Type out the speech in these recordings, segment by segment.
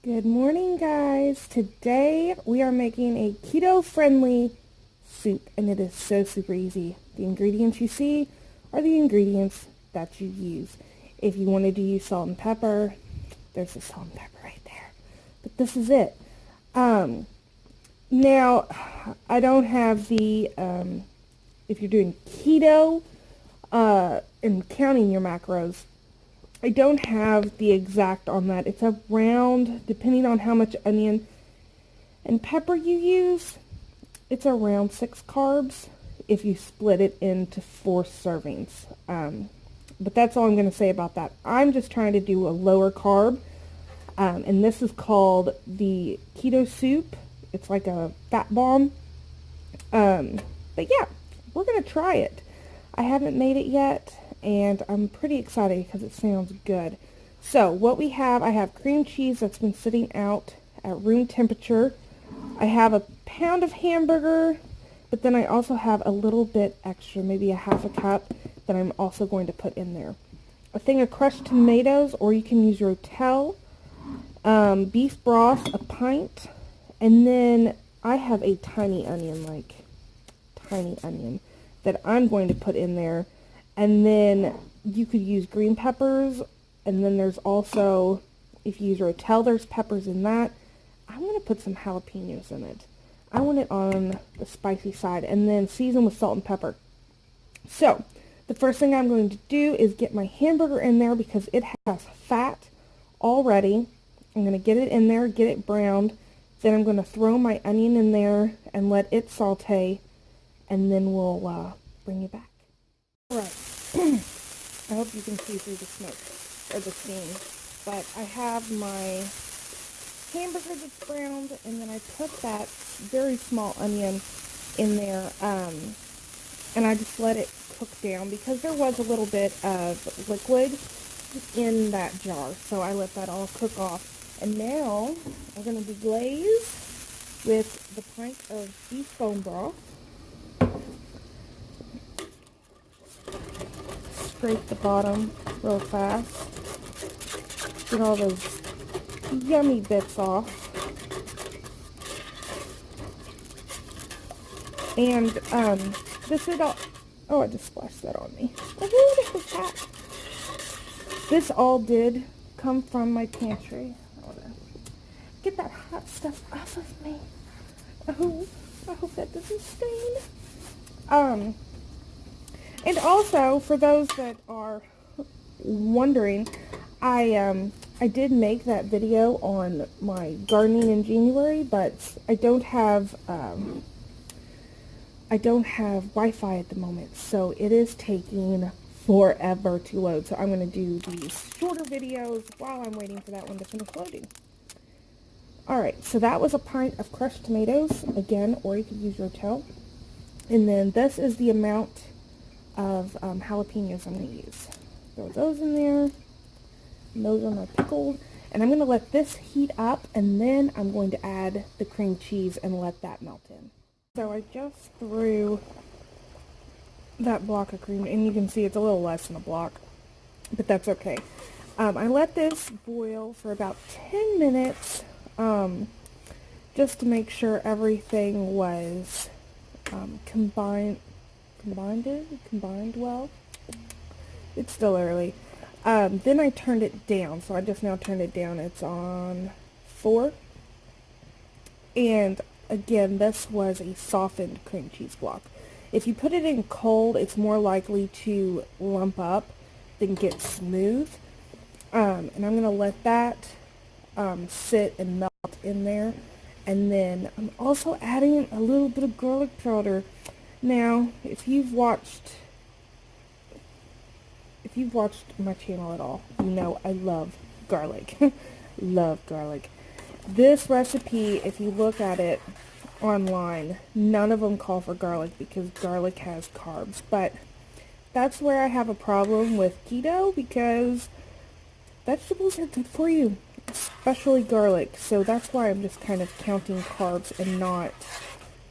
Good morning, guys. Today we are making a keto-friendly soup, and it is so super easy. The ingredients you see are the ingredients that you use. If you wanted to use salt and pepper, there's the salt and pepper right there. But this is it. Now, I don't have the, if you're doing keto and counting your macros, I don't have the exact on that. It's around, depending on how much onion and pepper you use, it's around 6 carbs if you split it into 4 servings. But that's all I'm going to say about that. I'm just trying to do a lower carb, and this is called the keto soup. It's like a fat bomb. But yeah, we're going to try it. I haven't made it yet, and I'm pretty excited because it sounds good. So what we have, I have cream cheese that's been sitting out at room temperature. I have a pound of hamburger, but then I also have a little bit extra, maybe a half a cup, that I'm also going to put in there. A thing of crushed tomatoes, or you can use Rotel, beef broth, a pint, and then I have a tiny onion, that I'm going to put in there. And then you could use green peppers, and then there's also, if you use Rotel, there's peppers in that. I'm going to put some jalapenos in it. I want it on the spicy side, and then season with salt and pepper. So, the first thing I'm going to do is get my hamburger in there because it has fat already. I'm going to get it in there, get it browned. Then I'm going to throw my onion in there and let it saute, and then we'll bring you back. Alright, I hope you can see through the smoke, or the steam, but I have my hamburger that's browned, and then I put that very small onion in there, and I just let it cook down, because there was a little bit of liquid in that jar, so I let that all cook off. And now, I'm going to deglaze with the pint of beef bone broth. Scrape the bottom real fast. Get all those yummy bits off. And this is all. Oh, I just splashed that on me. Oh, that was hot. This all did come from my pantry. I want to get that hot stuff off of me. Oh, I hope that doesn't stain. And also, for those that are wondering, I did make that video on my gardening in January, but I don't have Wi-Fi at the moment, so it is taking forever to load. So I'm going to do these shorter videos while I'm waiting for that one to finish loading. Alright, so that was a pint of crushed tomatoes, again, or you could use Rotel. And then this is the amount of jalapenos I'm going to use. Throw those in there. And those are my pickled. And I'm going to let this heat up, and then I'm going to add the cream cheese and let that melt in. So I just threw that block of cream, and you can see it's a little less than a block, but that's okay. I let this boil for about 10 minutes, just to make sure everything was combined well. It's still early. Then I turned it down, so I just now turned it down. It's on 4. And again, this was a softened cream cheese block. If you put it in cold, it's more likely to lump up than get smooth. And I'm going to let that sit and melt in there. And then I'm also adding a little bit of garlic powder. Now, if you've watched my channel at all, you know I love garlic. Love garlic. This recipe, if you look at it online, none of them call for garlic because garlic has carbs. But that's where I have a problem with keto, because vegetables are good for you, especially garlic. So that's why I'm just kind of counting carbs and not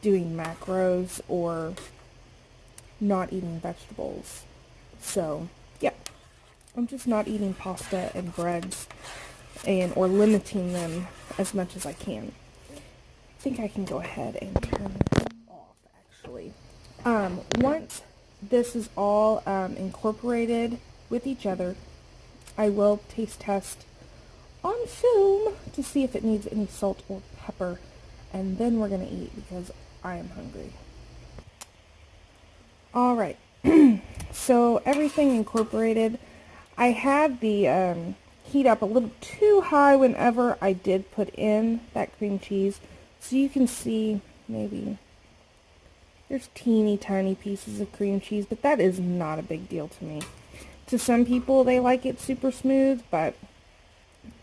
doing macros or not eating vegetables. So yeah, I'm just not eating pasta and breads or limiting them as much as I can. I think I can go ahead and turn this off, actually. Once this is all incorporated with each other, I will taste test on film to see if it needs any salt or pepper, and then we're going to eat because I am hungry. Alright, so everything incorporated. I had the heat up a little too high whenever I did put in that cream cheese, so you can see maybe there's teeny tiny pieces of cream cheese, but that is not a big deal to me. To some people, they like it super smooth, but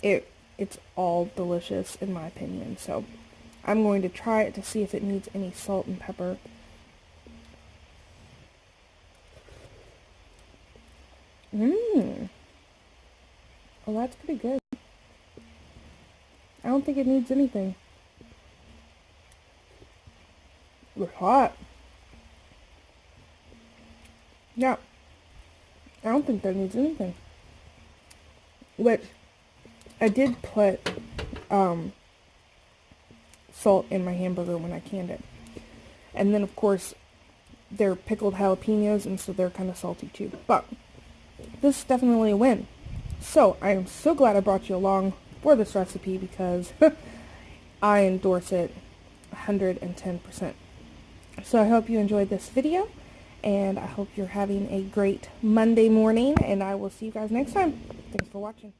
it's all delicious in my opinion. So I'm going to try it to see if it needs any salt and pepper. Oh, that's pretty good. I don't think it needs anything. It's hot. Yeah. I don't think that needs anything. Which, I did put salt in my hamburger when I canned it. And then, of course, they're pickled jalapenos, and so they're kind of salty too. But this is definitely a win. So, I am so glad I brought you along for this recipe because I endorse it 110%. So, I hope you enjoyed this video, and I hope you're having a great Monday morning, and I will see you guys next time. Thanks for watching.